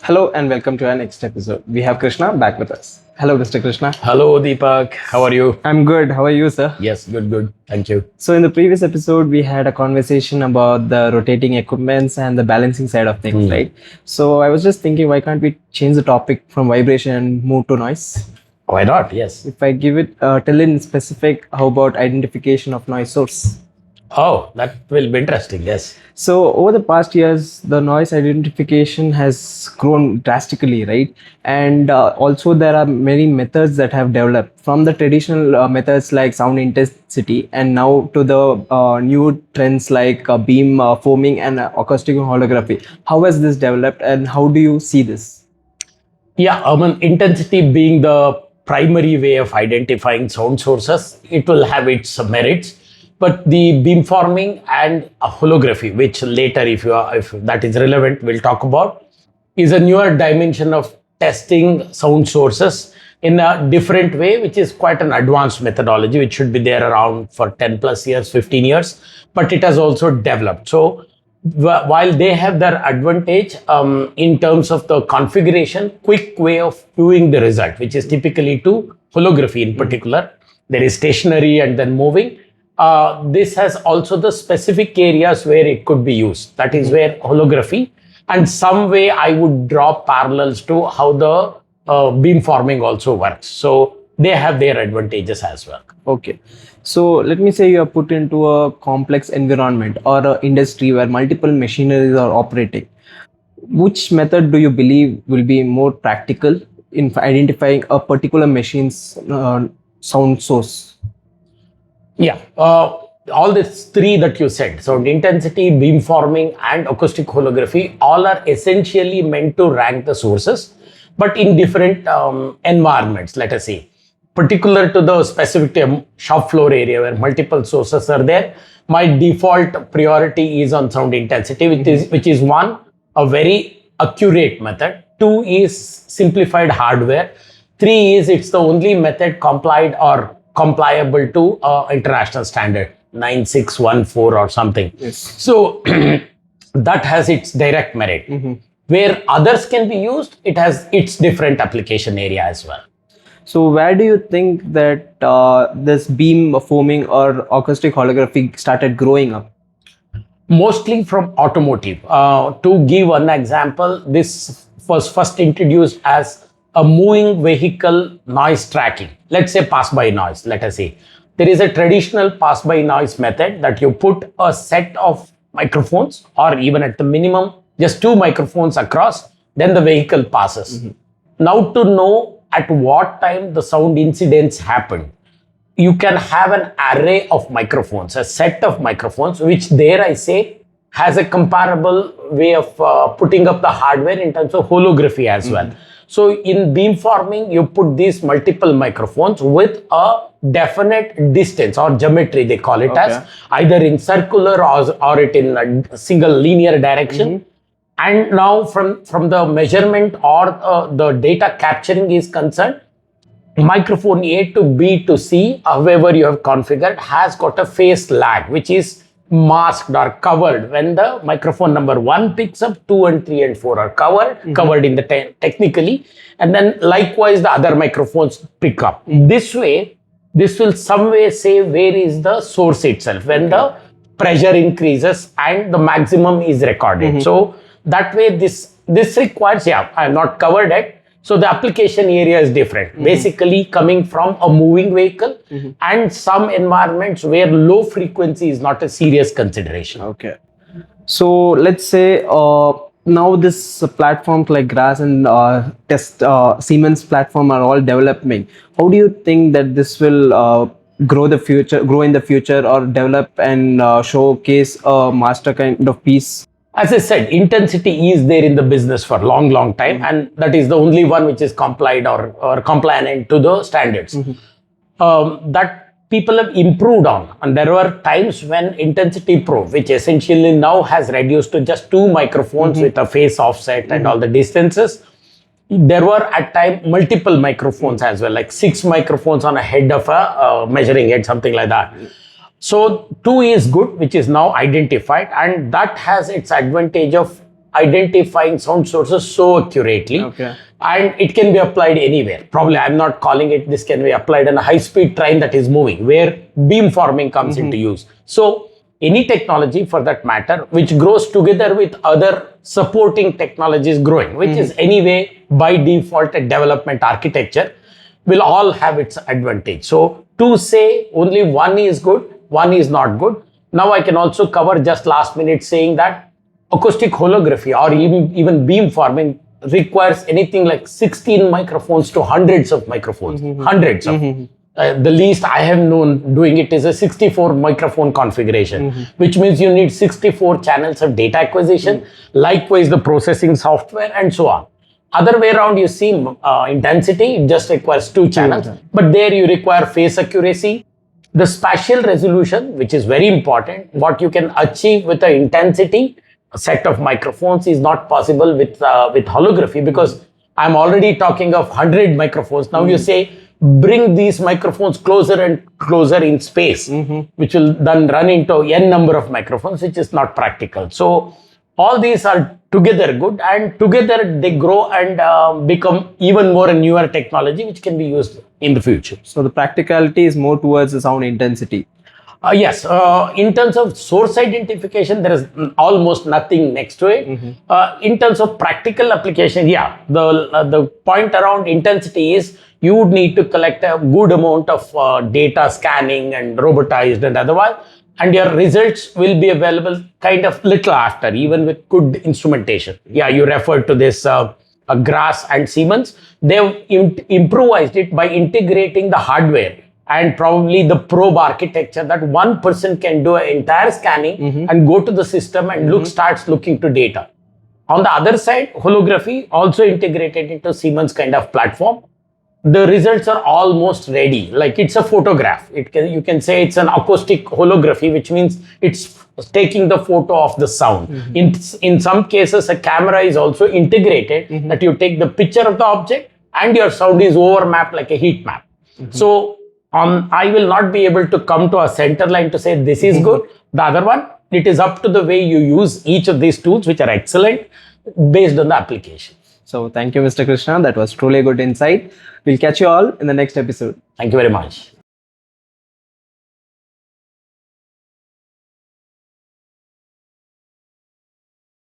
Hello and welcome to our next episode. We have Krishna back with us. Hello, Mr. Krishna. Hello, Deepak. How are you? I'm good. How are you, sir? Yes, good. Thank you. So, in the previous episode, we had a conversation about the rotating equipments and the balancing side of things, right? So, I was just thinking, why can't we change the topic from vibration and move to noise? Why not? Yes. If I give it, tell in specific, how about identification of noise source? Oh, that will be interesting. Yes. So over the past years, the noise identification has grown drastically, right? And also there are many methods that have developed from the traditional methods like sound intensity and now to the new trends like beam foaming and acoustic holography. How has this developed and how do you see this? Yeah, intensity being the primary way of identifying sound sources, it will have its merits. But the beamforming and holography, which later, if that is relevant, we'll talk about, is a newer dimension of testing sound sources in a different way, which is quite an advanced methodology, which should be there around for 10 plus years, 15 years, but it has also developed. So while they have their advantage in terms of the configuration, quick way of viewing the result, which is typically to holography in particular, there is stationary and then moving. This has also the specific areas where it could be used. That is where holography and some way I would draw parallels to how the beamforming also works. So they have their advantages as well. Okay. So let me say you are put into a complex environment or an industry where multiple machineries are operating. Which method do you believe will be more practical in identifying a particular machine's sound source? Yeah, all these three that you said, sound intensity, beamforming and acoustic holography, all are essentially meant to rank the sources, but in different environments, let us say. Particular to the specific shop floor area where multiple sources are there, my default priority is on sound intensity, which is one, a very accurate method. Two is simplified hardware. Three is it's the only method complied or compliable to international standard 9614 or something. Yes. So that has its direct merit. Where others can be used, it has its different application area as well. So where do you think that this beam foaming or acoustic holography started growing up? Mostly from automotive. To give one example, this was first introduced as a moving vehicle noise tracking. Let's say pass-by noise, let us say. There is a traditional pass-by noise method that you put a set of microphones or even at the minimum, just two microphones across, then the vehicle passes. Now to know at what time the sound incidents happened, you can have an array of microphones, a set of microphones, which there I say has a comparable way of putting up the hardware in terms of holography as well. So in beamforming, you put these multiple microphones with a definite distance or geometry, they call it as, either in circular or it in a single linear direction. And now from the measurement or the data capturing is concerned, microphone A to B to C, however you have configured, has got a phase lag, which is masked or covered when the microphone number 1 picks up, 2 and 3 and 4 are covered in the technically, and then likewise the other microphones pick up. This way, this will some way say where is the source itself when the pressure increases and the maximum is recorded. So that way this requires, I have not covered it. So the application area is different, basically coming from a moving vehicle and some environments where low frequency is not a serious consideration. Okay. So let's say now this platforms like Grass and Siemens platform are all developing. How do you think that this will grow in the future or develop and showcase a master kind of piece? As I said, intensity is there in the business for a long time, and that is the only one which is complied or compliant to the standards. That people have improved on, and there were times when intensity probe, which essentially now has reduced to just two microphones with a phase offset and all the distances. There were at times multiple microphones as well, like 6 microphones on a head of a measuring head, something like that. So 2 is good, which is now identified, and that has its advantage of identifying sound sources so accurately. Okay. And it can be applied anywhere. Probably I'm not calling it, this can be applied in a high-speed train that is moving, where beamforming comes into use. So any technology for that matter, which grows together with other supporting technologies growing, which is anyway by default a development architecture, will all have its advantage. So to say only one is good, one is not good. Now I can also cover just last minute saying that acoustic holography or even beamforming requires anything like 16 microphones to hundreds of microphones, hundreds of. The least I have known doing it is a 64 microphone configuration, which means you need 64 channels of data acquisition, likewise the processing software and so on. Other way around, you see intensity, it just requires 2 channels, but there you require phase accuracy. The spatial resolution, which is very important, what you can achieve with the intensity set of microphones is not possible with holography, because I'm already talking of 100 microphones. Now you say, bring these microphones closer and closer in space, which will then run into n number of microphones, which is not practical. So all these are together good, and together they grow and become even more a newer technology which can be used in the future. So the practicality is more towards the sound intensity. Yes, in terms of source identification, there is almost nothing next to it. In terms of practical application, yeah, the point around intensity is you would need to collect a good amount of data scanning and robotized and otherwise, and your results will be available kind of little after, even with good instrumentation. Yeah, you referred to this Grass and Siemens. They've improvised it by integrating the hardware and probably the probe architecture that one person can do an entire scanning and go to the system and starts looking to data. On the other side, holography also integrated into Siemens kind of platform. The results are almost ready. Like it's a photograph. You can say it's an acoustic holography, which means it's taking the photo of the sound. In some cases, a camera is also integrated that you take the picture of the object and your sound is overmapped like a heat map. So I will not be able to come to a center line to say this is good. The other one, it is up to the way you use each of these tools, which are excellent based on the application. So thank you, Mr. Krishna. That was truly a good insight. We'll catch you all in the next episode. Thank you very much.